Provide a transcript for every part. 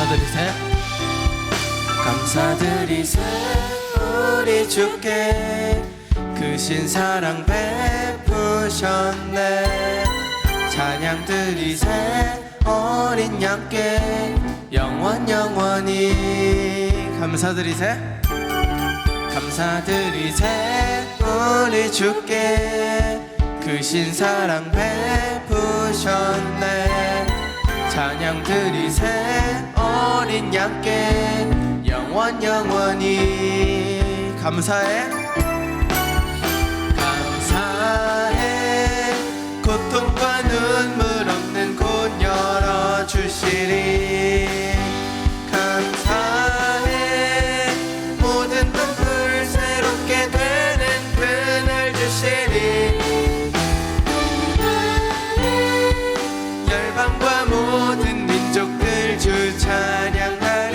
감사드리세 감사드리세 우리 주께 크신 사랑 베푸셨네. 찬양드리세 어린 양께 영원히 감사드리세 감사드리세 우리 주께 크신 사랑 베푸셨네. 찬양드리세 어린 양께 영원히 감사해 감사해 고통과 눈물 없는 곳 열어주시리. 감사해 모든 눈물 새롭게 되는 그날 주시리. 열방과 모든 민족들 주 찬양하리.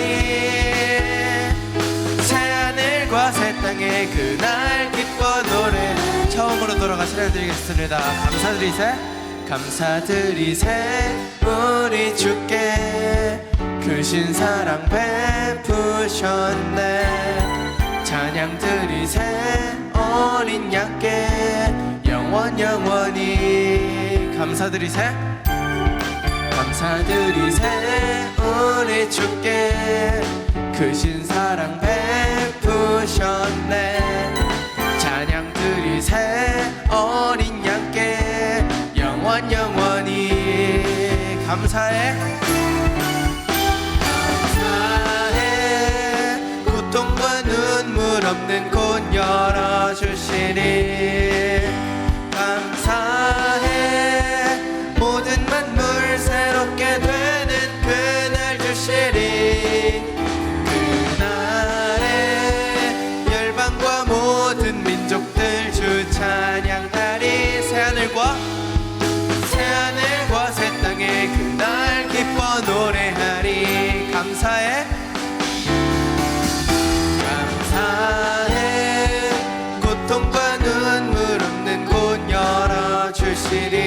새하늘과 새 땅에 그날 기뻐 노래. 처음으로 돌아가 찬양드리겠습니다. 감사드리세 감사드리세 우리 주께 크신 사랑 베푸셨네. 찬양드리세 어린 양께 영원히 감사드리세 감사드리세 우리 주께 크신 사랑 베푸셨네. 찬양드리세 어린 양께 영원히 감사해 감사해 고통과 눈물 없는 곳 열어주시리. 감사해 모든 만물 새롭게 되는 그날 주시리. 그날에 열방과 모든 민족들 주 찬양하리. 새하늘과 새 땅에 그날 기뻐 노래하리. 감사해 감사해 고통과 눈물 없는 곳 열어주시리.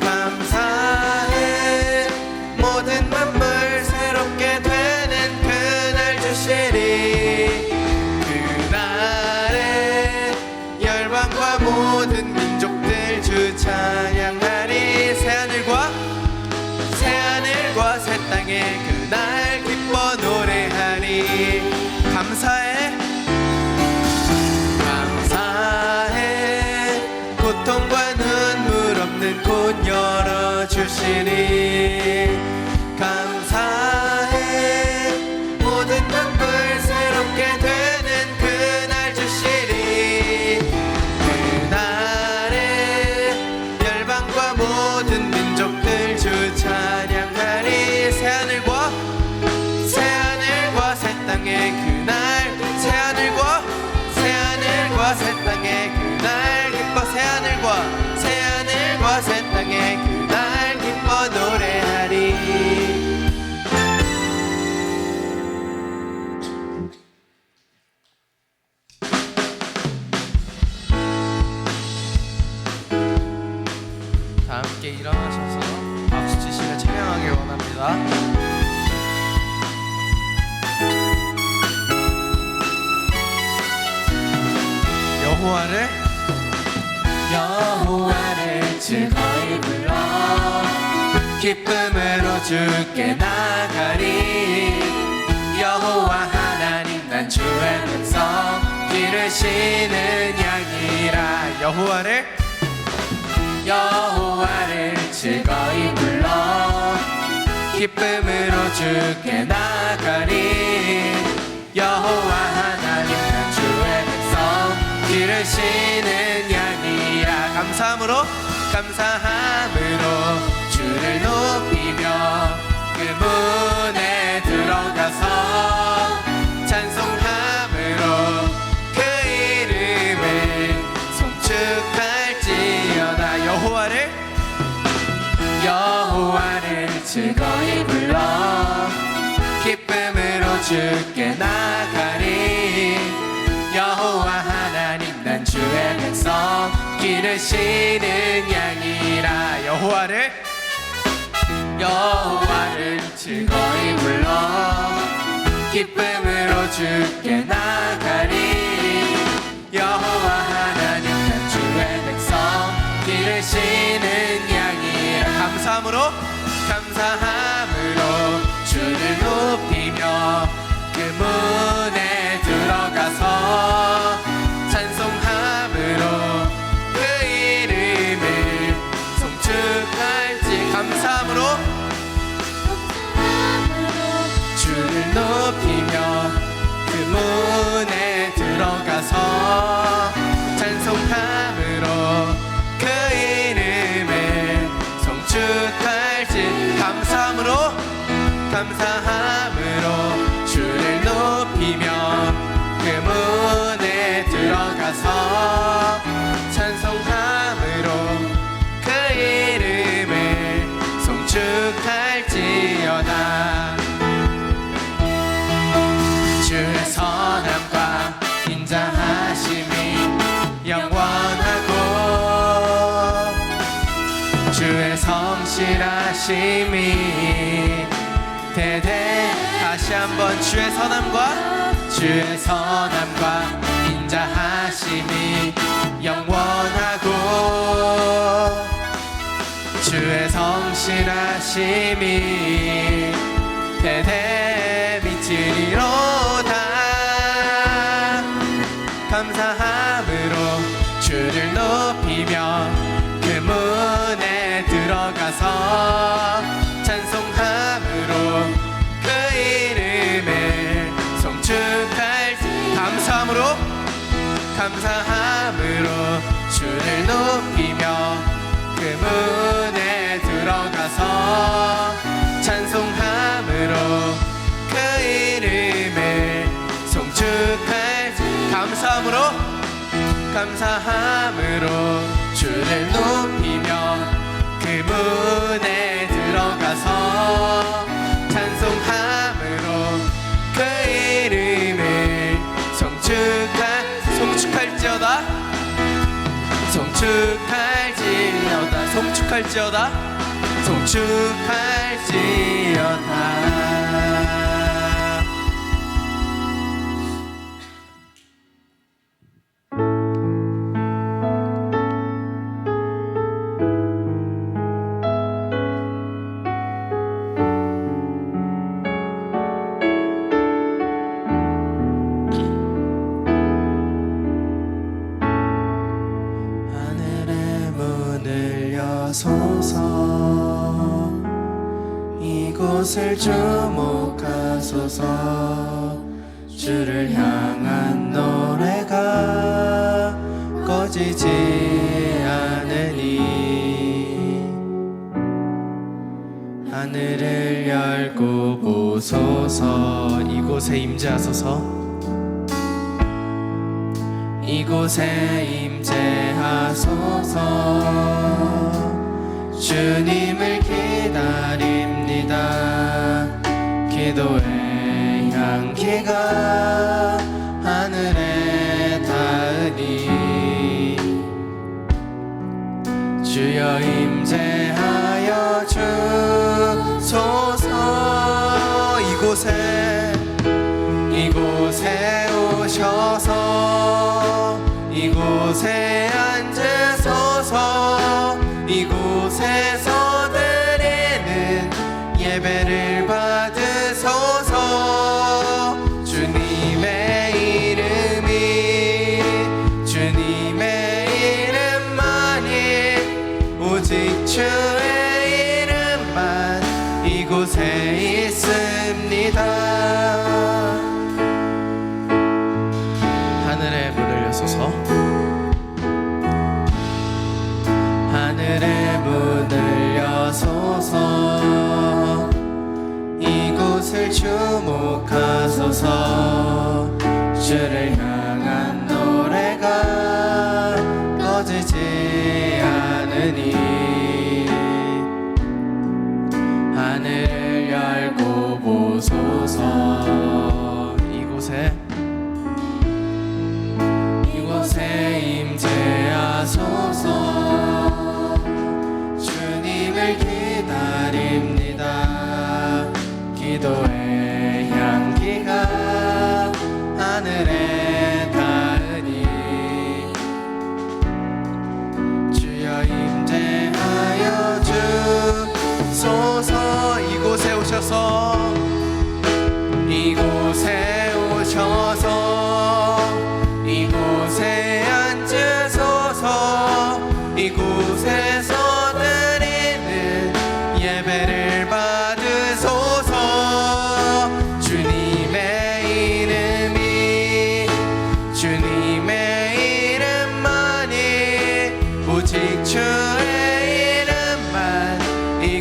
감사해 모든 만물 새롭게 되는 그날 주시리. 그날에 열방과 모든 민족들 주 찬양하리. 새하늘과 새 땅에 그날 기뻐 노래하리. 감사해 감사해 고통과 눈물 없는 곳 열어주시니. 감사해 모든 만물 새롭게 되는 그날 주시리. 그날에 열방과 모든 민족들 주 찬양하리. 새하늘과 새 땅에 그날 새하늘과 새 땅에 그날 기뻐. 새하늘과 새 땅에 그날 기뻐 노래하리. 다 함께 일어나셔서 박수 치시며 찬양하길 원합니다. 여호와를 즐거이 불러 기쁨으로 주께 나가리. 여호와 하나님 난 주의 백성 기르시는 양이라. 여호와를 즐거이 불러 기쁨으로 주께 나가리. 여호와 하나님 난 주의 백성 기르시는 양이라. 감사함으로 주를 높이며 그 문에 들어가서 찬송함으로 그 이름을 송축할지어다. 여호와를 즐거이 불러 기쁨으로 주께 나가리. 여호와 하나님 난 주의 백성 기르시는 양이라. 여호와를 즐거이 불러 기쁨으로 주께 나가리. 여호와 하나님 난 주의 백성 기르시는 양이라. 감사함으로 주를 높이며 그 문에 들어가서 찬송함으로 그 이름을 송축할지. 감사함으로 주를 높이며 그 문에 들어가서 찬송함으로 그 이름을 송축할지. 감사함으로 주를 높이며 그 문에 들어가서 찬송함으로 그 이름을 송축할지어다. 주의 선함과 인자하심이 영원하고 주의 성실하심이 다시 한번 주의 선함과 인자하심이 영원하고 주의 성실하심이 대대 미치리로다. 감사함으로 주를 높이며 그 문에 들어가서 찬송함으로 그 이름을 송축할지. 감사함으로 주를 높이며 그 문에 들어가서 찬송함으로 그 이름을 송축할지. 감사함으로 주를 높이며 그 문에 들어가서 찬송함으로 그 이름을 송축할지어다. 소서 이곳을 주목하소서. 주를 향한 노래가 꺼지지 않으니 하늘을 열고 보소서. 이곳에 임재하소서. 이곳에 임재하소서. 주님을 기다립니다. 기도의 향기가 하늘에 닿으니 주여 임재하여 주소서. 이곳에 오셔서 이곳에 앉으소서. 이곳에서 드리는 예배를 받으소서. 주님의 이름만이 오직 주의 이름만 이곳에 있습니다. 하늘의 문을 여소서. 하늘의 문을 여소서. 이곳을 주목하소서. 주를 향한 노래가 꺼지지 않으니 하늘을 열고 보소서. 이곳에 임재하소서. 주님을 기다립니다.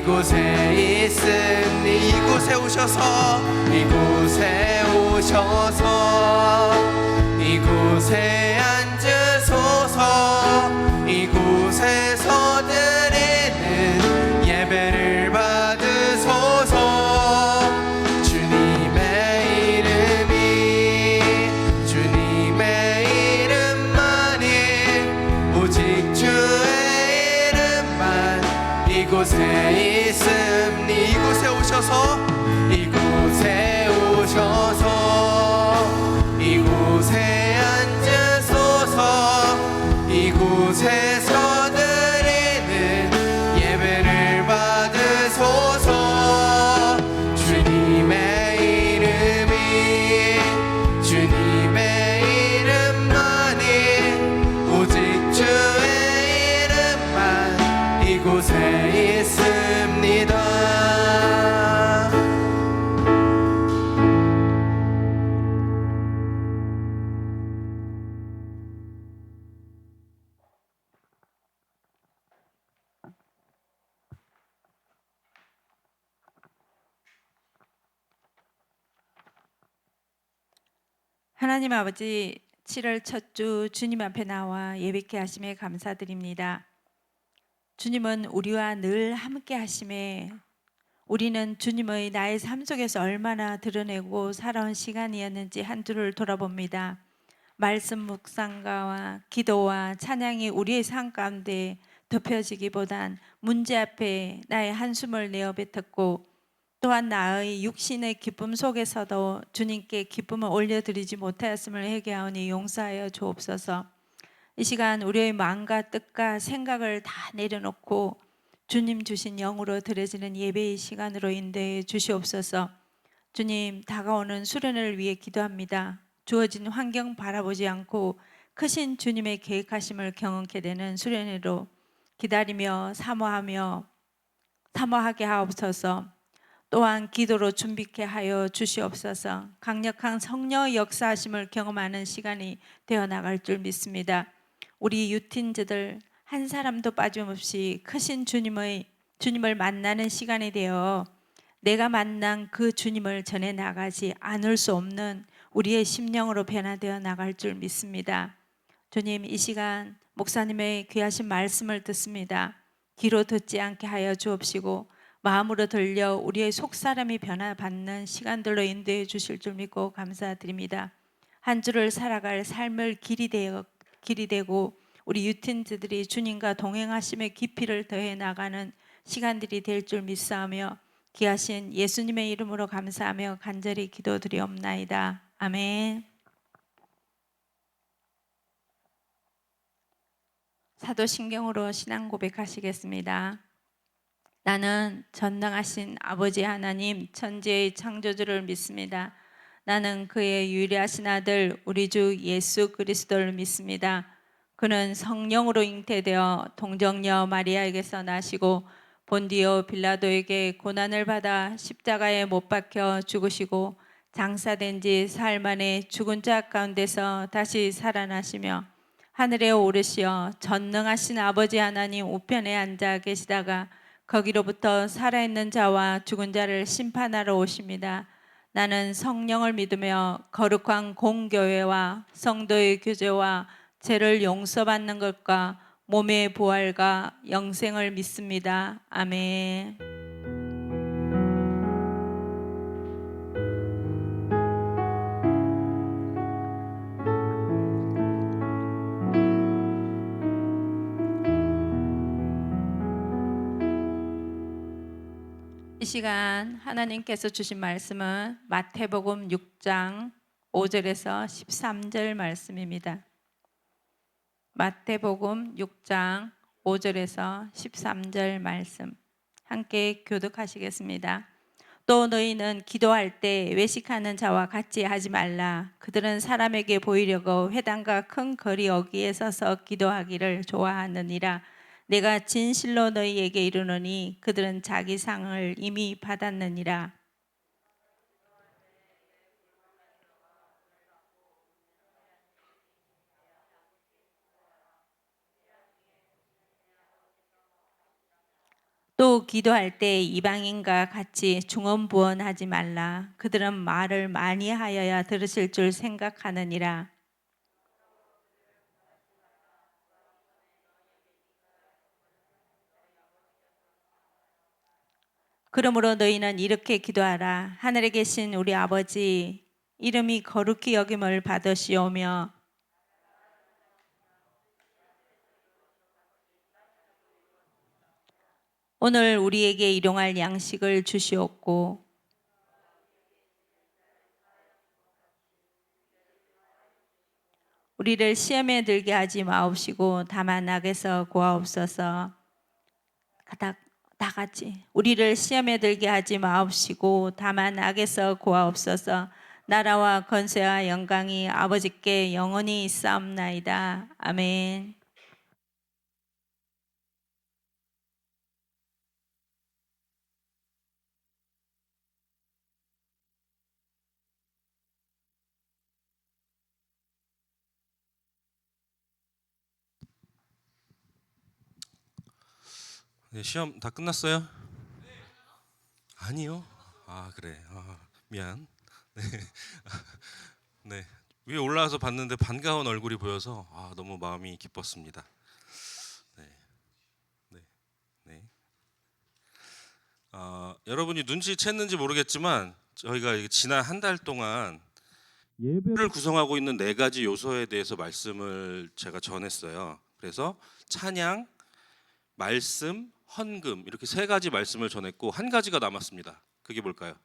이곳에 있으니 이곳에 오셔서 이곳에 오셔서 이곳에 앉으소서 이곳에서 드리는 예배를 받으소서 주님의 이름이 주님의 이름만이 오직 주의 이름만 이곳에 있으니 이곳에 오셔서 이곳에 오셔서 이곳에 앉으소서 이곳에서 드리는 예배를 받으소서 주님의 이름이 주님의 이름만이 오직 주의 이름만 이곳에 있습니다. 하나님 아버지, 7월 첫 주 주님 앞에 나와 예배케 하심에 감사드립니다. 주님은 우리와 늘 함께 하심에 우리는 주님의 나의 삶 속에서 얼마나 드러내고 살아온 시간이었는지 한 주를 돌아봅니다. 말씀 묵상과 기도와 찬양이 우리의 삶 가운데 덮여지기보단 문제 앞에 나의 한숨을 내어 뱉었고 또한 나의 육신의 기쁨 속에서도 주님께 기쁨을 올려드리지 못하였음을 회개하오니 용서하여 주옵소서. 이 시간 우리의 마음과 뜻과 생각을 다 내려놓고 주님 주신 영으로 드려지는 예배의 시간으로 인도해 주시옵소서. 주님, 다가오는 수련을 위해 기도합니다. 주어진 환경 바라보지 않고 크신 주님의 계획하심을 경험케 되는 수련회로 기다리며 사모하게 하옵소서. 또한 기도로 준비케 하여 주시옵소서. 강력한 성령의 역사하심을 경험하는 시간이 되어 나갈 줄 믿습니다. 우리 유틴즈들 한 사람도 빠짐없이 크신 주님을 만나는 시간이 되어 내가 만난 그 주님을 전해 나가지 않을 수 없는 우리의 심령으로 변화되어 나갈 줄 믿습니다. 주님, 이 시간 목사님의 귀하신 말씀을 듣습니다. 귀로 듣지 않게 하여 주옵시고 마음으로 들려 우리의 속사람이 변화받는 시간들로 인도해 주실 줄 믿고 감사드립니다. 한 주를 살아갈 삶을 길이 되고 우리 유틴즈들이 주님과 동행하심의 깊이를 더해 나가는 시간들이 될 줄 믿사오며 귀하신 예수님의 이름으로 감사하며 간절히 기도드리옵나이다. 아멘. 사도신경으로 신앙 고백하시겠습니다. 나는 전능하신 아버지 하나님 천지의 창조주를 믿습니다. 나는 그의 유일하신 아들 우리 주 예수 그리스도를 믿습니다. 그는 성령으로 잉태되어 동정녀 마리아에게서 나시고 본디오 빌라도에게 고난을 받아 십자가에 못 박혀 죽으시고 장사된 지 사흘 만에 죽은 자 가운데서 다시 살아나시며 하늘에 오르시어 전능하신 아버지 하나님 우편에 앉아 계시다가 거기로부터 살아있는 자와 죽은 자를 심판하러 오십니다. 나는 성령을 믿으며 거룩한 공교회와 성도의 교제와 죄를 용서받는 것과 몸의 부활과 영생을 믿습니다. 아멘. 이 시간 하나님께서 주신 말씀은 마태복음 6장 5절에서 13절 말씀입니다. 마태복음 6장 5절에서 13절 말씀 함께 교독하시겠습니다. 또 너희는 기도할 때 외식하는 자와 같이 하지 말라. 그들은 사람에게 보이려고 회당과 큰 거리 어귀에 서서 기도하기를 좋아하느니라. 내가 진실로 너희에게 이르노니 그들은 자기 상을 이미 받았느니라. 또 기도할 때 이방인과 같이 중언부언하지 말라. 그들은 말을 많이 하여야 들으실 줄 생각하느니라. 그러므로 너희는 이렇게 기도하라. 하늘에 계신 우리 아버지, 이름이 거룩히 여김을 받으시오며 오늘 우리에게 일용할 양식을 주시옵고 우리를 시험에 들게 하지 마옵시고 다만 악에서 구하옵소서. 다 같이 우리를 시험에 들게 하지 마옵시고 다만 악에서 구하옵소서. 나라와 권세와 영광이 아버지께 영원히 있사옵나이다. 아멘. 네, 시험 다 끝났어요? 아니요. 아 그래. 미안. 네. 네. 위에 올라와서 봤는데 반가운 얼굴이 보여서 너무 마음이 기뻤습니다. 네. 네. 네. 여러분이 눈치챘는지 모르겠지만 저희가 지난 한 달 동안 예배를 구성하고 있는 네 가지 요소에 대해서 말씀을 제가 전했어요. 그래서 찬양, 말씀, 헌금 이렇게 세 가지 말씀을 전했고 한 가지가 남았습니다. 그게 뭘까요?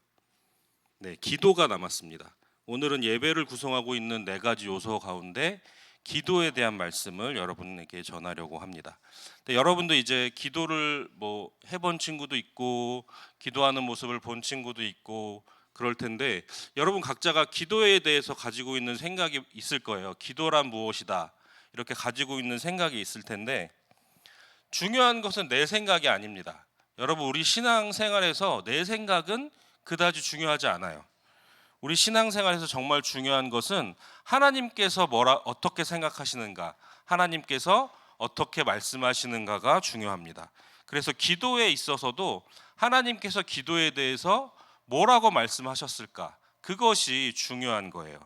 네, 기도가 남았습니다. 오늘은 예배를 구성하고 있는 네 가지 요소 가운데 기도에 대한 말씀을 여러분에게 전하려고 합니다. 근데 여러분도 이제 기도를 해본 친구도 있고 기도하는 모습을 본 친구도 있고 그럴 텐데 여러분 각자가 기도에 대해서 가지고 있는 생각이 있을 거예요. 기도란 무엇이다 이렇게 가지고 있는 생각이 있을 텐데 중요한 것은 내 생각이 아닙니다. 여러분 우리 신앙생활에서 내 생각은 그다지 중요하지 않아요. 우리 신앙생활에서 정말 중요한 것은 하나님께서 어떻게 생각하시는가, 하나님께서 어떻게 말씀하시는가가 중요합니다. 그래서 기도에 있어서도 하나님께서 기도에 대해서 뭐라고 말씀하셨을까, 그것이 중요한 거예요.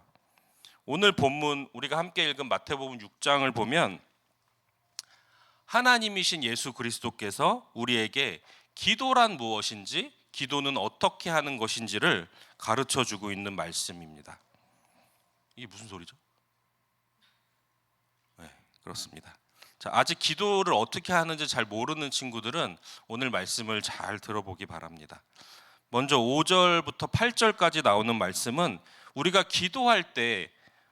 오늘 본문 우리가 함께 읽은 마태복음 6장을 보면 하나님이신 예수 그리스도께서 우리에게 기도란 무엇인지, 기도는 어떻게 하는 것인지를 가르쳐 주고 있는 말씀입니다. 이게 무슨 소리죠? 네, 그렇습니다. 자, 아직 기도를 어떻게 하는지 잘 모르는 친구들은 오늘 말씀을 잘 들어보기 바랍니다. 먼저 5절부터 8절까지 나오는 말씀은 우리가 기도할 때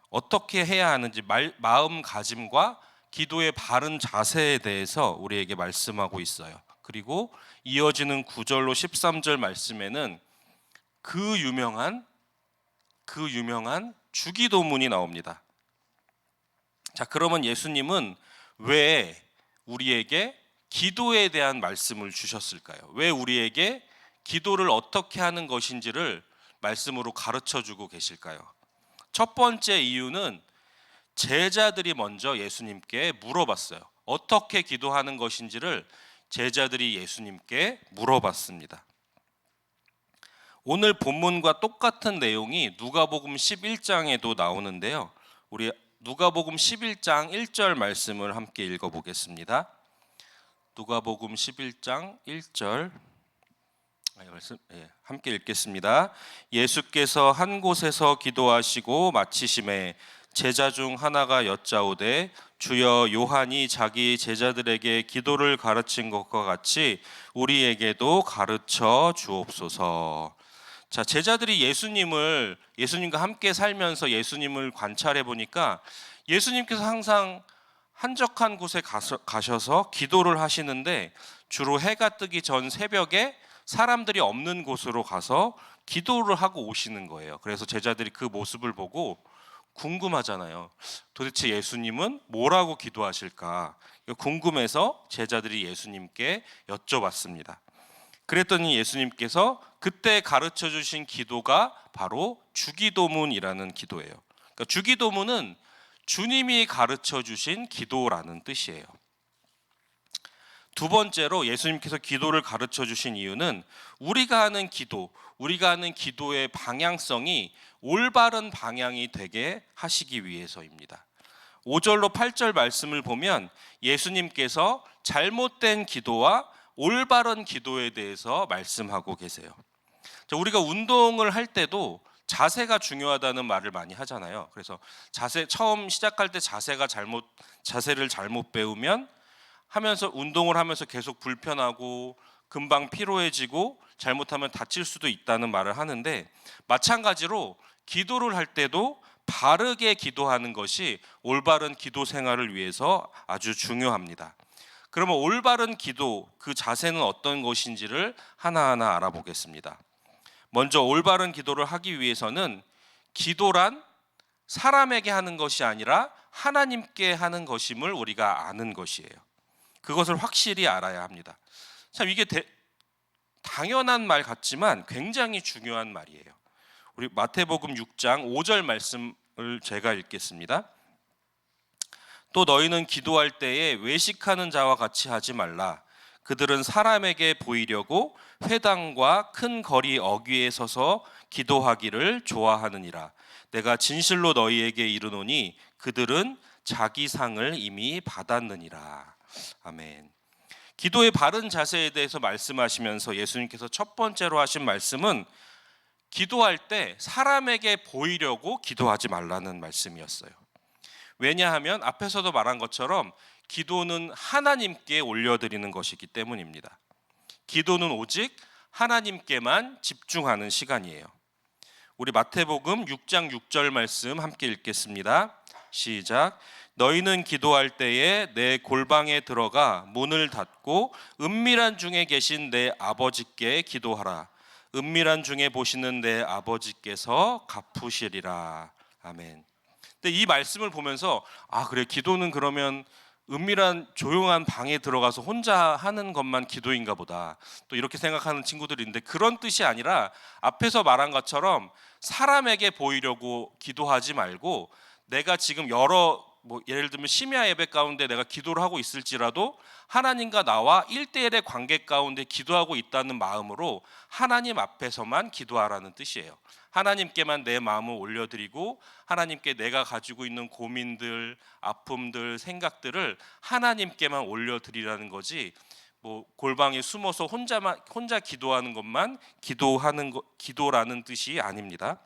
어떻게 해야 하는지 마음가짐과 기도의 바른 자세에 대해서 우리에게 말씀하고 있어요. 그리고 이어지는 9절로 13절 말씀에는 그 유명한 주기도문이 나옵니다. 자, 그러면 예수님은 왜 우리에게 기도에 대한 말씀을 주셨을까요? 왜 우리에게 기도를 어떻게 하는 것인지를 말씀으로 가르쳐 주고 계실까요? 첫 번째 이유는 제자들이 먼저 예수님께 물어봤어요. 어떻게 기도하는 것인지를 제자들이 예수님께 물어봤습니다. 오늘 본문과 똑같은 내용이 누가복음 11장에도 나오는데요. 우리 누가복음 11장 1절 말씀을 함께 읽어보겠습니다. 누가복음 11장 1절 말씀 함께 읽겠습니다. 예수께서 한 곳에서 기도하시고 마치심에 제자 중 하나가 여짜오되 주여 요한이 자기 제자들에게 기도를 가르친 것과 같이 우리에게도 가르쳐 주옵소서. 자, 제자들이 예수님과 함께 살면서 예수님을 관찰해 보니까 예수님께서 항상 한적한 곳에 가셔서 기도를 하시는데 주로 해가 뜨기 전 새벽에 사람들이 없는 곳으로 가서 기도를 하고 오시는 거예요. 그래서 제자들이 그 모습을 보고 궁금하잖아요. 도대체 예수님은 뭐라고 기도하실까? 궁금해서 제자들이 예수님께 여쭤봤습니다. 그랬더니 예수님께서 그때 가르쳐 주신 기도가 바로 주기도문이라는 기도예요. 그러니까 주기도문은 주님이 가르쳐 주신 기도라는 뜻이에요. 두 번째로 예수님께서 기도를 가르쳐 주신 이유는 우리가 하는 기도의 방향성이 올바른 방향이 되게 하시기 위해서입니다. 5절로 8절 말씀을 보면 예수님께서 잘못된 기도와 올바른 기도에 대해서 말씀하고 계세요. 우리가 운동을 할 때도 자세가 중요하다는 말을 많이 하잖아요. 그래서 처음 시작할 때 자세를 잘못 배우면 운동을 하면서 계속 불편하고 금방 피로해지고 잘못하면 다칠 수도 있다는 말을 하는데, 마찬가지로 기도를 할 때도 바르게 기도하는 것이 올바른 기도 생활을 위해서 아주 중요합니다. 그러면 올바른 기도, 그 자세는 어떤 것인지를 하나하나 알아보겠습니다. 먼저 올바른 기도를 하기 위해서는 기도란 사람에게 하는 것이 아니라 하나님께 하는 것임을 우리가 아는 것이에요. 그것을 확실히 알아야 합니다. 참 이게 당연한 말 같지만 굉장히 중요한 말이에요. 우리 마태복음 6장 5절 말씀을 제가 읽겠습니다. 또 너희는 기도할 때에 외식하는 자와 같이 하지 말라. 그들은 사람에게 보이려고 회당과 큰 거리 어귀에 서서 기도하기를 좋아하느니라. 내가 진실로 너희에게 이르노니 그들은 자기 상을 이미 받았느니라. 아멘. 기도의 바른 자세에 대해서 말씀하시면서 예수님께서 첫 번째로 하신 말씀은 기도할 때 사람에게 보이려고 기도하지 말라는 말씀이었어요. 왜냐하면 앞에서도 말한 것처럼 기도는 하나님께 올려드리는 것이기 때문입니다. 기도는 오직 하나님께만 집중하는 시간이에요. 우리 마태복음 6장 6절 말씀 함께 읽겠습니다. 시작. 너희는 기도할 때에 내 골방에 들어가 문을 닫고 은밀한 중에 계신 내 아버지께 기도하라. 은밀한 중에 보시는 내 아버지께서 갚으시리라. 아멘. 근데 이 말씀을 보면서 그래, 기도는 그러면 은밀한 조용한 방에 들어가서 혼자 하는 것만 기도인가 보다, 또 이렇게 생각하는 친구들이 있는데, 그런 뜻이 아니라 앞에서 말한 것처럼 사람에게 보이려고 기도하지 말고, 내가 지금 예를 들면 심야 예배 가운데 내가 기도를 하고 있을지라도 하나님과 나와 1대1의 관계 가운데 기도하고 있다는 마음으로 하나님 앞에서만 기도하라는 뜻이에요. 하나님께만 내 마음을 올려드리고 하나님께 내가 가지고 있는 고민들, 아픔들, 생각들을 하나님께만 올려드리라는 거지, 골방에 숨어서 혼자 기도하는 것만 기도라는 뜻이 아닙니다.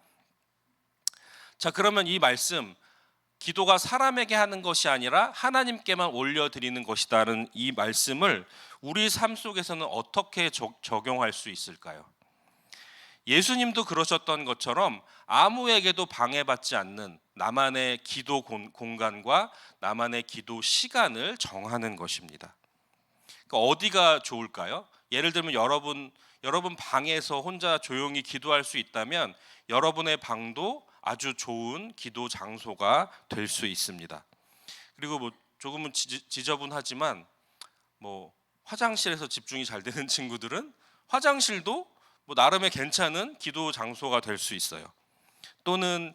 자, 그러면 이 말씀, 기도가 사람에게 하는 것이 아니라 하나님께만 올려드리는 것이다는 이 말씀을 우리 삶 속에서는 어떻게 적용할 수 있을까요? 예수님도 그러셨던 것처럼 아무에게도 방해받지 않는 나만의 기도 공간과 나만의 기도 시간을 정하는 것입니다. 그러니까 어디가 좋을까요? 예를 들면 여러분 방에서 혼자 조용히 기도할 수 있다면 여러분의 방도 아주 좋은 기도 장소가 될 수 있습니다. 그리고 조금은 지저분하지만 화장실에서 집중이 잘 되는 친구들은 화장실도 나름의 괜찮은 기도 장소가 될 수 있어요. 또는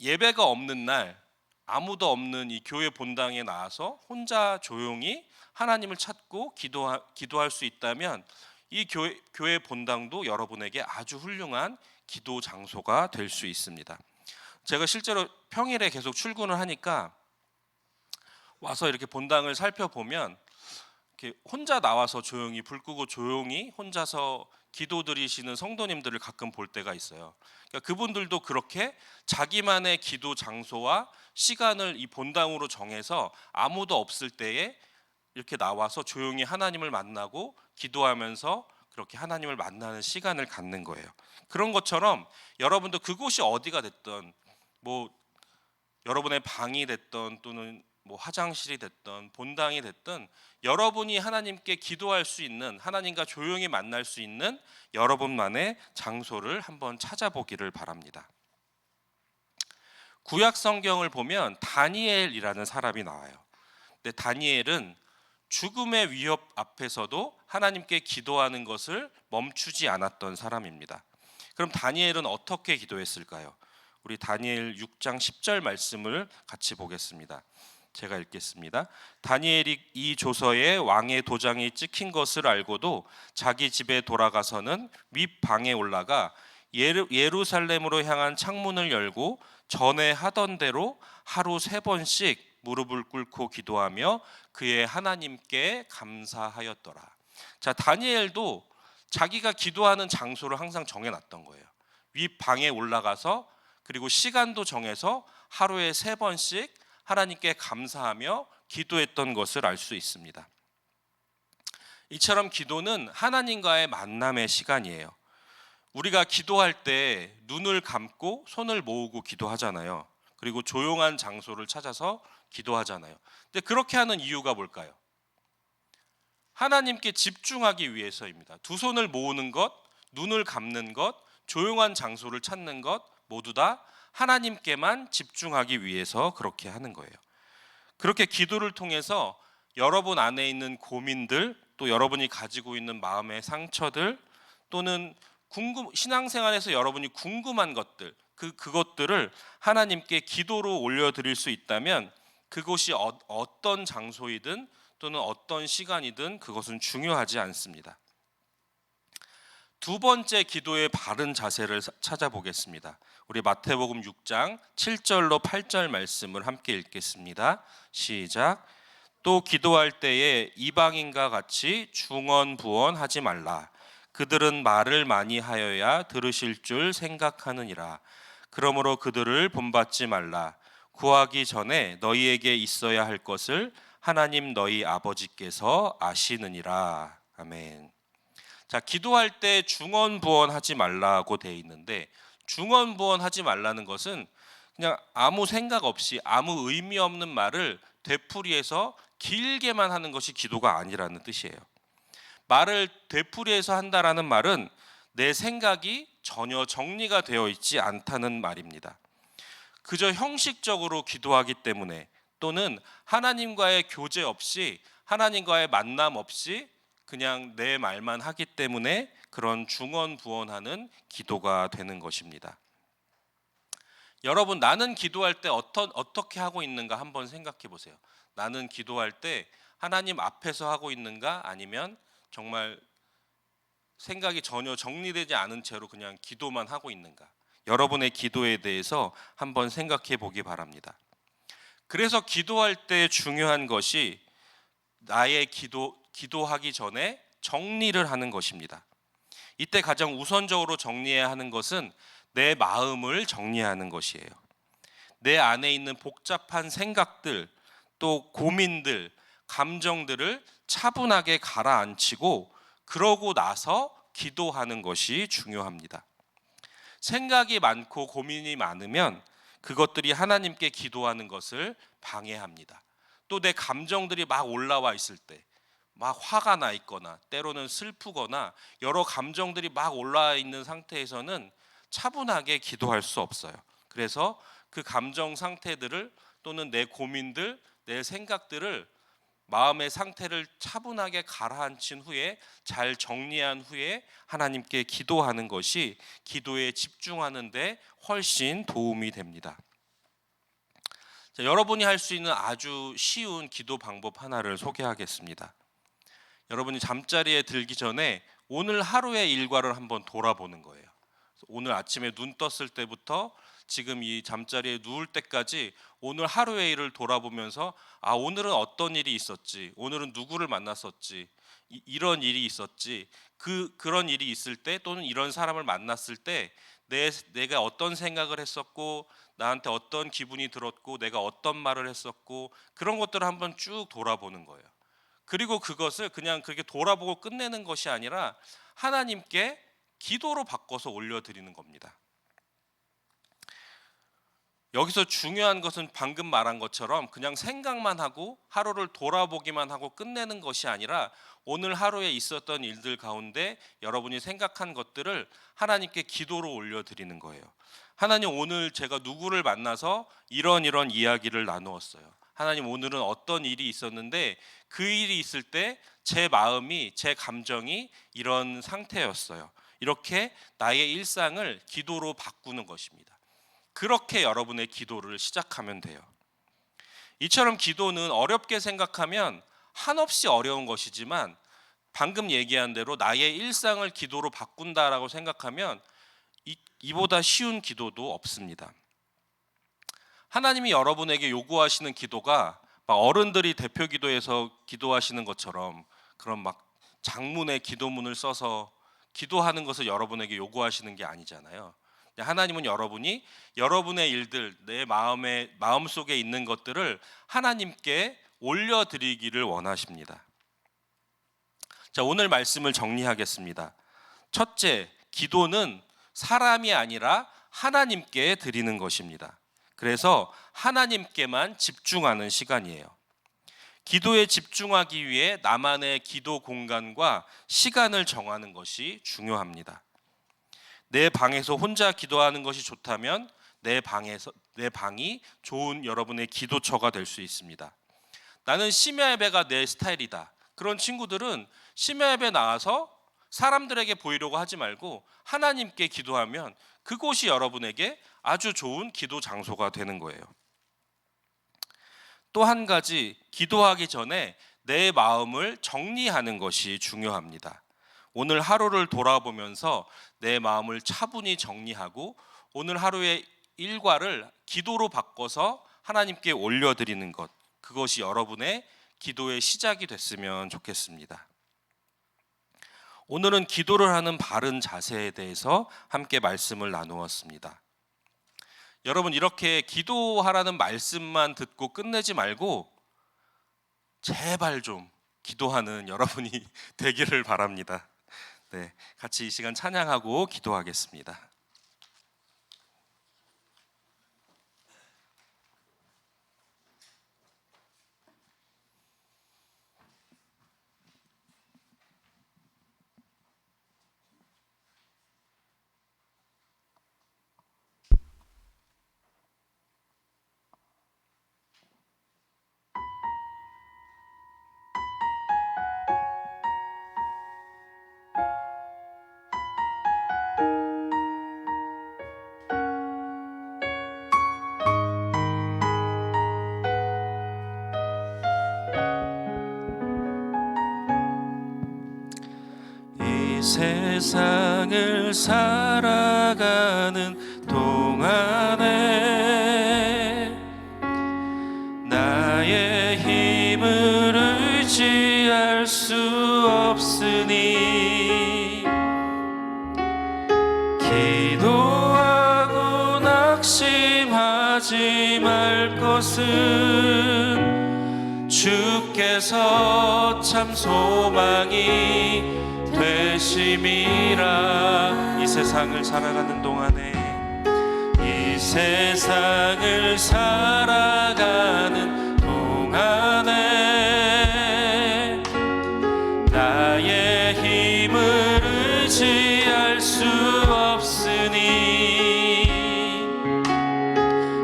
예배가 없는 날, 아무도 없는 이 교회 본당에 나와서 혼자 조용히 하나님을 찾고 기도할 수 있다면 이 교회 본당도 여러분에게 아주 훌륭한 기도 장소가 될 수 있습니다. 제가 실제로 평일에 계속 출근을 하니까 와서 이렇게 본당을 살펴보면 이렇게 혼자 나와서 조용히 불 끄고 조용히 혼자서 기도 드리시는 성도님들을 가끔 볼 때가 있어요. 그러니까 그분들도 그렇게 자기만의 기도 장소와 시간을 이 본당으로 정해서 아무도 없을 때에 이렇게 나와서 조용히 하나님을 만나고 기도하면서 그렇게 하나님을 만나는 시간을 갖는 거예요. 그런 것처럼 여러분도 그곳이 어디가 됐든, 여러분의 방이 됐든 또는 화장실이 됐든 본당이 됐든, 여러분이 하나님께 기도할 수 있는, 하나님과 조용히 만날 수 있는 여러분만의 장소를 한번 찾아보기를 바랍니다. 구약 성경을 보면 다니엘이라는 사람이 나와요. 근데 다니엘은 죽음의 위협 앞에서도 하나님께 기도하는 것을 멈추지 않았던 사람입니다. 그럼 다니엘은 어떻게 기도했을까요? 우리 다니엘 6장 10절 말씀을 같이 보겠습니다. 제가 읽겠습니다. 다니엘이 이 조서에 왕의 도장이 찍힌 것을 알고도 자기 집에 돌아가서는 윗방에 올라가 예루살렘으로 향한 창문을 열고 전에 하던 대로 하루 3번씩 무릎을 꿇고 기도하며 그의 하나님께 감사하였더라. 자, 다니엘도 자기가 기도하는 장소를 항상 정해놨던 거예요. 윗방에 올라가서 그리고 시간도 정해서 하루에 3번씩 하나님께 감사하며 기도했던 것을 알 수 있습니다. 이처럼 기도는 하나님과의 만남의 시간이에요. 우리가 기도할 때 눈을 감고 손을 모으고 기도하잖아요. 그리고 조용한 장소를 찾아서 기도하잖아요. 근데 그렇게 하는 이유가 뭘까요? 하나님께 집중하기 위해서입니다. 두 손을 모으는 것, 눈을 감는 것, 조용한 장소를 찾는 것 모두 다 하나님께만 집중하기 위해서 그렇게 하는 거예요. 그렇게 기도를 통해서 여러분 안에 있는 고민들, 또 여러분이 가지고 있는 마음의 상처들, 또는 신앙생활에서 여러분이 궁금한 것들, 그것들을 하나님께 기도로 올려드릴 수 있다면 그곳이 어떤 장소이든 또는 어떤 시간이든 그것은 중요하지 않습니다. 두 번째 기도의 바른 자세를 찾아보겠습니다. 우리 마태복음 6장 7절로 8절 말씀을 함께 읽겠습니다. 시작. 또 기도할 때에 이방인과 같이 중언부언하지 말라. 그들은 말을 많이 하여야 들으실 줄 생각하느니라. 그러므로 그들을 본받지 말라. 구하기 전에 너희에게 있어야 할 것을 하나님 너희 아버지께서 아시느니라. 아멘. 자, 기도할 때 중언부언하지 말라고 되어 있는데, 중언부언하지 말라는 것은 그냥 아무 생각 없이 아무 의미 없는 말을 되풀이해서 길게만 하는 것이 기도가 아니라는 뜻이에요. 말을 되풀이해서 한다라는 말은 내 생각이 전혀 정리가 되어 있지 않다는 말입니다. 그저 형식적으로 기도하기 때문에, 또는 하나님과의 교제 없이, 하나님과의 만남 없이 그냥 내 말만 하기 때문에 그런 중언부언하는 기도가 되는 것입니다. 여러분, 나는 기도할 때 어떻게 하고 있는가 한번 생각해 보세요. 나는 기도할 때 하나님 앞에서 하고 있는가, 아니면 정말 생각이 전혀 정리되지 않은 채로 그냥 기도만 하고 있는가? 여러분의 기도에 대해서 한번 생각해 보기 바랍니다. 그래서 기도할 때 중요한 것이 나의 기도하기 전에 정리를 하는 것입니다. 이때 가장 우선적으로 정리해야 하는 것은 내 마음을 정리하는 것이에요. 내 안에 있는 복잡한 생각들, 또 고민들, 감정들을 차분하게 가라앉히고 그러고 나서 기도하는 것이 중요합니다. 생각이 많고 고민이 많으면 그것들이 하나님께 기도하는 것을 방해합니다. 또 내 감정들이 막 올라와 있을 때, 막 화가 나 있거나 때로는 슬프거나 여러 감정들이 막 올라와 있는 상태에서는 차분하게 기도할 수 없어요. 그래서 그 감정 상태들을, 또는 내 고민들, 내 생각들을, 마음의 상태를 차분하게 가라앉힌 후에, 잘 정리한 후에 하나님께 기도하는 것이 기도에 집중하는 데 훨씬 도움이 됩니다. 자, 여러분이 할 수 있는 아주 쉬운 기도 방법 하나를 소개하겠습니다. 여러분이 잠자리에 들기 전에 오늘 하루의 일과를 한번 돌아보는 거예요. 오늘 아침에 눈 떴을 때부터 지금 이 잠자리에 누울 때까지 오늘 하루의 일을 돌아보면서, 오늘은 어떤 일이 있었지, 오늘은 누구를 만났었지, 이런 일이 있었지, 그런 일이 있을 때, 또는 이런 사람을 만났을 때 내가 어떤 생각을 했었고, 나한테 어떤 기분이 들었고, 내가 어떤 말을 했었고, 그런 것들을 한번 쭉 돌아보는 거예요. 그리고 그것을 그냥 그렇게 돌아보고 끝내는 것이 아니라 하나님께 기도로 바꿔서 올려드리는 겁니다. 여기서 중요한 것은 방금 말한 것처럼 그냥 생각만 하고 하루를 돌아보기만 하고 끝내는 것이 아니라, 오늘 하루에 있었던 일들 가운데 여러분이 생각한 것들을 하나님께 기도로 올려드리는 거예요. 하나님, 오늘 제가 누구를 만나서 이런 이야기를 나누었어요. 하나님, 오늘은 어떤 일이 있었는데 그 일이 있을 때 제 마음이, 제 감정이 이런 상태였어요. 이렇게 나의 일상을 기도로 바꾸는 것입니다. 그렇게 여러분의 기도를 시작하면 돼요. 이처럼 기도는 어렵게 생각하면 한없이 어려운 것이지만 방금 얘기한 대로 나의 일상을 기도로 바꾼다라고 생각하면 이보다 쉬운 기도도 없습니다. 하나님이 여러분에게 요구하시는 기도가 막 어른들이 대표 기도에서 기도하시는 것처럼 그런 막 장문의 기도문을 써서 기도하는 것을 여러분에게 요구하시는 게 아니잖아요. 하나님은 여러분이 여러분의 일들, 내 마음속에 있는 것들을 하나님께 올려드리기를 원하십니다. 자, 오늘 말씀을 정리하겠습니다. 첫째, 기도는 사람이 아니라 하나님께 드리는 것입니다. 그래서 하나님께만 집중하는 시간이에요. 기도에 집중하기 위해 나만의 기도 공간과 시간을 정하는 것이 중요합니다. 내 방에서 혼자 기도하는 것이 좋다면 내 방이 좋은 여러분의 기도처가 될 수 있습니다. 나는 심야 예배가 내 스타일이다. 그런 친구들은 심야 예배 나와서 사람들에게 보이려고 하지 말고 하나님께 기도하면 그곳이 여러분에게 아주 좋은 기도 장소가 되는 거예요. 또 한 가지, 기도하기 전에 내 마음을 정리하는 것이 중요합니다. 오늘 하루를 돌아보면서 내 마음을 차분히 정리하고 오늘 하루의 일과를 기도로 바꿔서 하나님께 올려드리는 것, 그것이 여러분의 기도의 시작이 됐으면 좋겠습니다. 오늘은 기도를 하는 바른 자세에 대해서 함께 말씀을 나누었습니다. 여러분, 이렇게 기도하라는 말씀만 듣고 끝내지 말고 제발 좀 기도하는 여러분이 되기를 바랍니다. 네, 같이 이 시간 찬양하고 기도하겠습니다. 세상을 살아가는 동안에 나의 힘을 의지할 수 없으니 기도하고 낙심하지 말 것은 주께서 참 소망이 되심이라. 이 세상을 살아가는 동안에 이 세상을 살아가는 동안에 나의 힘을 의지할 수 없으니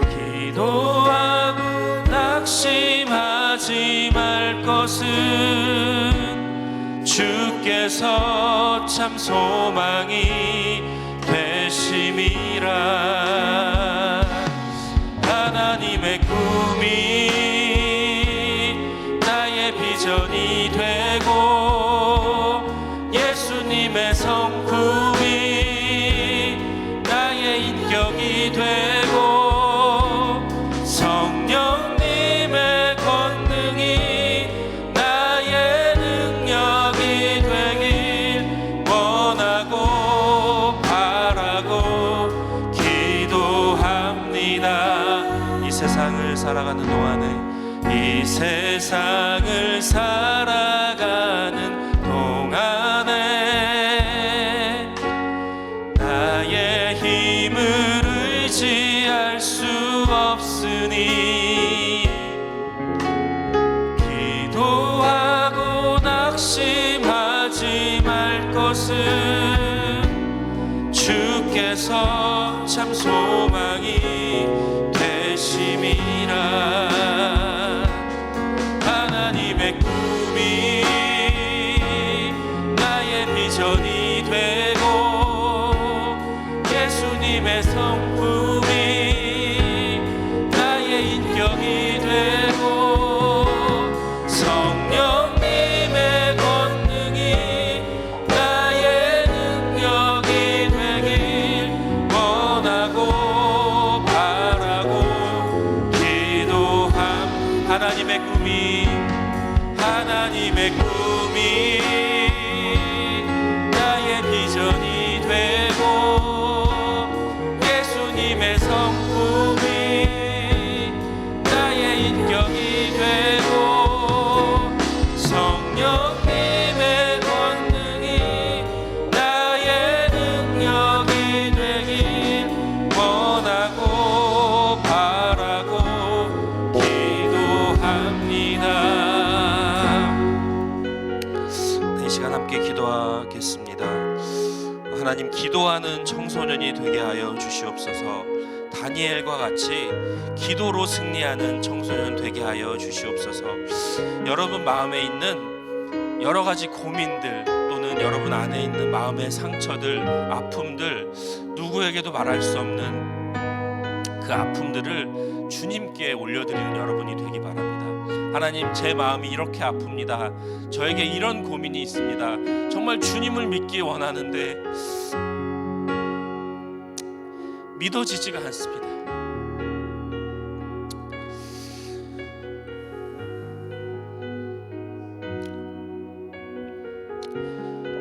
기도하고 낙심하지 말 것은 주께서 참 소망이 되심이라. 하나님의 꿈이 나의 비전이 되고 예수님의 성품이 나의 인격이 되고 성령님의 권능이 나의 능력이 되길 원하고 바라고 기도합니다. 이 세상을 살아가는 동안에 이 세상을 살아가는 동안에 나의 힘을 의지할 수 없으니 기도하고 낙심하지 말 것은 주께서 참 소망이 되심이라. 하나님의 꿈이 나의 비전이 되고 예수님의 성품이 나의 인격이 되고 기도하겠습니다. 하나님, 기도하는 청소년이 되게 하여 주시옵소서. 다니엘과 같이 기도로 승리하는 청소년 되게 하여 주시옵소서. 여러분 마음에 있는 여러 가지 고민들 또는 여러분 안에 있는 마음의 상처들, 아픔들, 누구에게도 말할 수 없는 그 아픔들을 주님께 올려드리는 여러분이 되기 바랍니다. 하나님, 제 마음이 이렇게 아픕니다. 저에게 이런 고민이 있습니다. 정말 주님을 믿기 원하는데 믿어지지가 않습니다.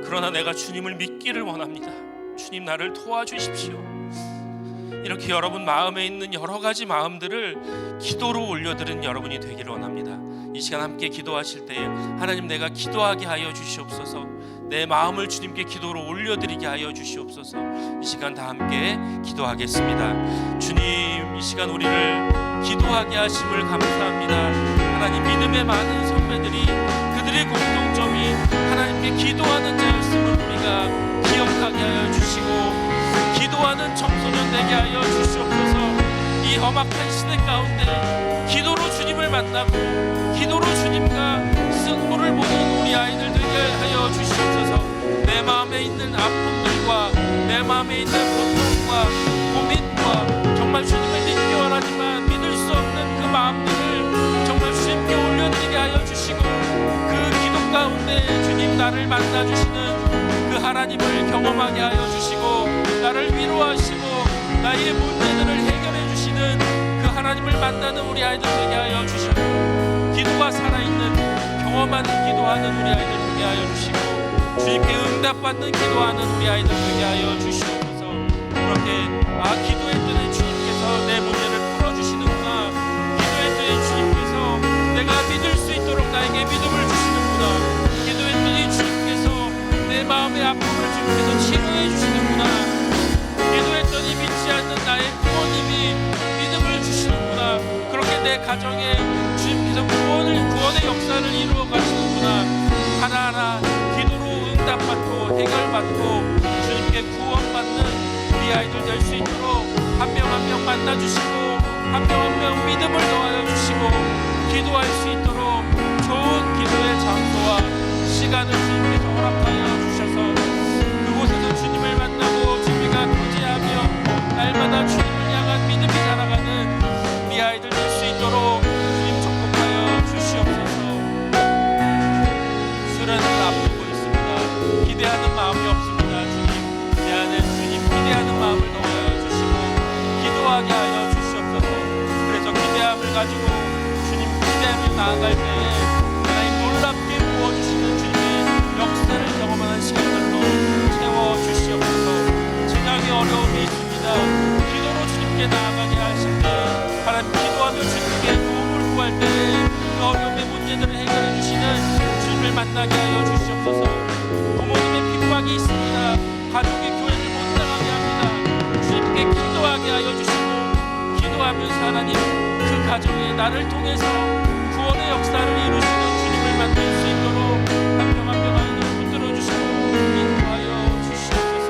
그러나 내가 주님을 믿기를 원합니다. 주님, 나를 도와주십시오. 이렇게 여러분 마음에 있는 여러 가지 마음들을 기도로 올려드리는 여러분이 되기를 원합니다. 이 시간 함께 기도하실 때에 하나님, 내가 기도하게 하여 주시옵소서. 내 마음을 주님께 기도로 올려드리게 하여 주시옵소서. 이 시간 다 함께 기도하겠습니다. 주님, 이 시간 우리를 기도하게 하심을 감사합니다. 하나님, 믿음의 많은 선배들이 그들의 공통점이 하나님께 기도하는 자였음을 우리가 기억하게 하여 주시고, 기도하는 청소년 되게 하여 주시옵소서. 이 험악한 시대 가운데 기도로 주님을 만나고 기도로 주님과 승부를 보는 우리 아이들 되게 하여 주시옵소서. 내 마음에 있는 아픔들과 내 마음에 있는 고통과 고민과 정말 주님을 믿기 원하지만 믿을 수 없는 그 마음들을 정말 주님께 올려드리게 하여 주시고, 그 기도 가운데 주님 나를 만나주시는 그 하나님을 경험하게 하여 주시고, 나를 위로하시고 나의 문제들을 해결해 주시는 그 하나님을 만나는 우리 아이들 되게 하여 주시고, 기도가 살아있는 경험하는 기도하는 우리 아이들 되게 하여 주시고, 주님께 응답받는 기도하는 우리 아이들 되게 하여 주시옵소서. 그렇게 기도했더니 주님께서 내 문제를 풀어주시는구나, 기도했더니 주님께서 내가 믿을 수 있도록 나에게 믿음을 주시는구나, 기도했더니 주님께서 내 마음의 아픔을 주님께서 치료해 주시는구나, 기도했더니 믿지 않는 나의 부모님이 믿음을 주시는구나, 그렇게 내 가정에 주님께서 구원의 역사를 이루어 가시는구나, 하나하나 기도로 응답받고 해결받고 주님께 구원받는 우리 아이들 될 수 있도록 한 명 한 명 만나주시고 한 명 한 명 믿음을 더하여 주시고, 기도할 수 있도록 좋은 기도의 장소와 시간을 주님께서 허락하여 주셔서 그곳에서 주님을 만나고 주님과 교제하며 날마다 주님을 향한 믿음이 자라가는 우리 아이들 될 수 있도록 주님 축복하여 주시옵소서. 수련을 앞두고 있습니다. 기대하는 마음이 없습니다. 주님, 내 안에 주님 기대하는 마음을 더하여 주시고 기도하게 하여 주시옵소서. 그래서 기대함을 가지고 주님 기대하며 나아갈 때에 하나님 놀랍게 부어주시는 주님의 역사를 경험하는 시간들로 채워주시옵소서. 진앙의 어려움이 있습니다. 기도로 주님께 나아가게 하실 때, 하나님 기도하며 주님께 도움을 구할 때에 그 어려움의 문제들을 해결해 주시는 주님을 만나게 하여 주시옵소서. 부모님의 핍박이 있습니다. 가족의 교회를 못 나가게 합니다. 주님께 기도하게 하여 주시고, 기도하면서 하나님 그 가정에 나를 통해서 구원의 역사를 이루시는 주님을 만날 수 있도록 한 명 한 명 아이들 붙들어 주시고 인도하여 주시옵소서.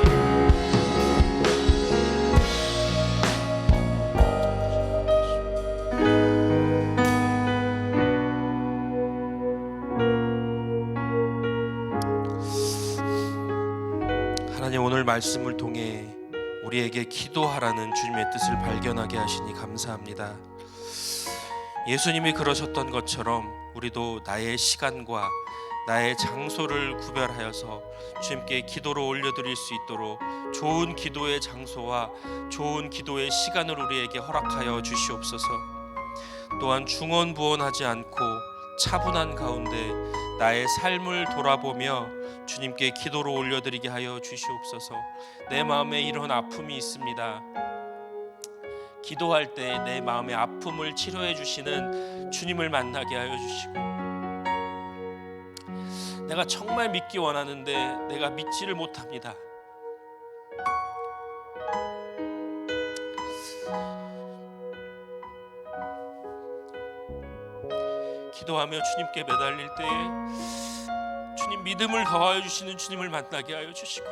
하나님, 오늘 말씀을 통해 우리에게 기도하라는 주님의 뜻을 발견하게 하시니 감사합니다. 예수님이 그러셨던 것처럼 우리도 나의 시간과 나의 장소를 구별하여서 주님께 기도로 올려드릴 수 있도록 좋은 기도의 장소와 좋은 기도의 시간을 우리에게 허락하여 주시옵소서. 또한 중언부언하지 않고 차분한 가운데 나의 삶을 돌아보며 주님께 기도로 올려드리게 하여 주시옵소서. 내 마음에 이런 아픔이 있습니다. 기도할 때 내 마음의 아픔을 치료해 주시는 주님을 만나게 하여 주시고, 내가 정말 믿기 원하는데 내가 믿지를 못합니다. 기도하며 주님께 매달릴 때에 주님 믿음을 더하여 주시는 주님을 만나게 하여 주시고,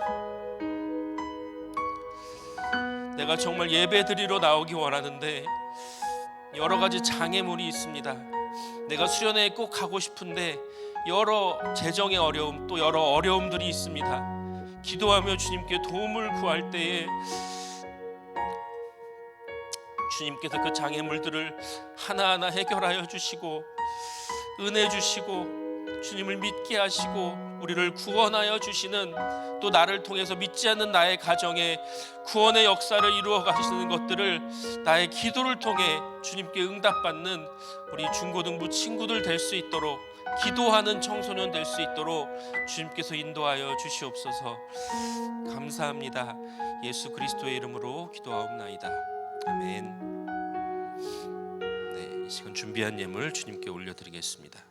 내가 정말 예배 드리러 나오기 원하는데 여러 가지 장애물이 있습니다. 내가 수련회에 꼭 가고 싶은데 여러 재정의 어려움, 또 여러 어려움들이 있습니다. 기도하며 주님께 도움을 구할 때에 주님께서 그 장애물들을 하나하나 해결하여 주시고 은혜 주시고 주님을 믿게 하시고 우리를 구원하여 주시는, 또 나를 통해서 믿지 않는 나의 가정에 구원의 역사를 이루어 가시는 것들을 나의 기도를 통해 주님께 응답받는 우리 중고등부 친구들 될 수 있도록, 기도하는 청소년 될 수 있도록 주님께서 인도하여 주시옵소서. 감사합니다. 예수 그리스도의 이름으로 기도하옵나이다. 아멘. 네, 이 시간 준비한 예물 주님께 올려드리겠습니다.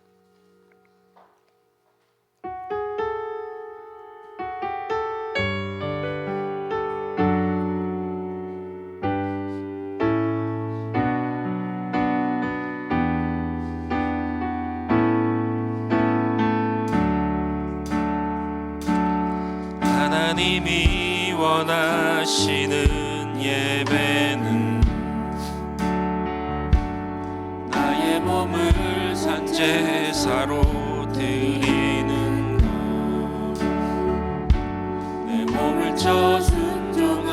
하나님이 원하시는 예배는 나의 몸을 산제사로 드리는 것, 내 몸을 저 순종함으로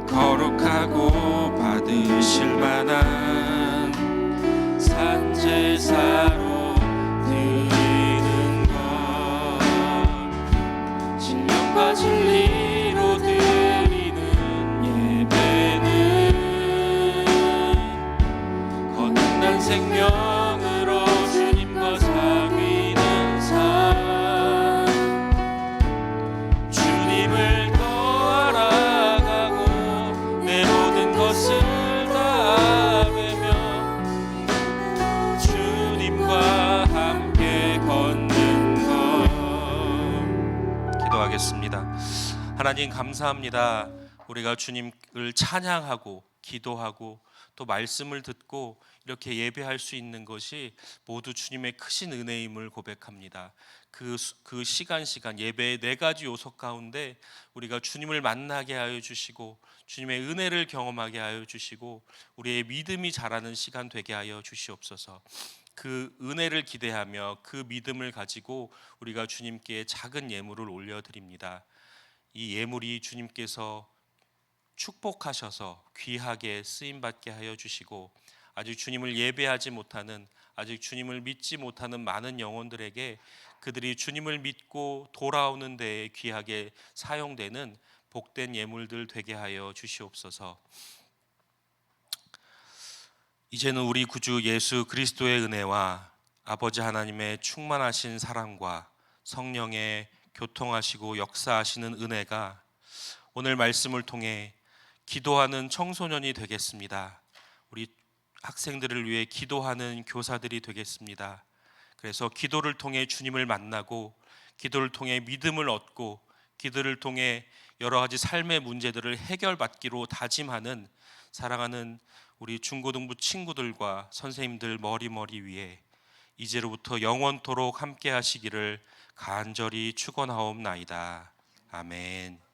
거룩하고 받으실 만한 산제사로 진리로 드리는 예배는 거듭난 생명으로 주님과 사귀는 삶, 주님을 더 알아가고 내 모든 것을 다 배며 주님과 함께 걷는 것. 기도하겠습니다. 하나님 감사합니다. 우리가 주님을 찬양하고 기도하고 또 말씀을 듣고 이렇게 예배할 수 있는 것이 모두 주님의 크신 은혜임을 고백합니다. 그 시간 예배의 네 가지 요소 가운데 우리가 주님을 만나게 하여 주시고 주님의 은혜를 경험하게 하여 주시고 우리의 믿음이 자라는 시간 되게 하여 주시옵소서. 그 은혜를 기대하며 그 믿음을 가지고 우리가 주님께 작은 예물을 올려드립니다. 이 예물이 주님께서 축복하셔서 귀하게 쓰임받게 하여 주시고 아직 주님을 예배하지 못하는, 아직 주님을 믿지 못하는 많은 영혼들에게 그들이 주님을 믿고 돌아오는 데에 귀하게 사용되는 복된 예물들 되게 하여 주시옵소서. 이제는 우리 구주 예수 그리스도의 은혜와 아버지 하나님의 충만하신 사랑과 성령의 교통하시고 역사하시는 은혜가 오늘 말씀을 통해 기도하는 청소년이 되겠습니다. 우리 학생들을 위해 기도하는 교사들이 되겠습니다. 그래서 기도를 통해 주님을 만나고 기도를 통해 믿음을 얻고 기도를 통해 여러 가지 삶의 문제들을 해결받기로 다짐하는 사랑하는 우리 중고등부 친구들과 선생님들 머리 위에 이제로부터 영원토록 함께 하시기를 간절히 축원하옵나이다. 아멘.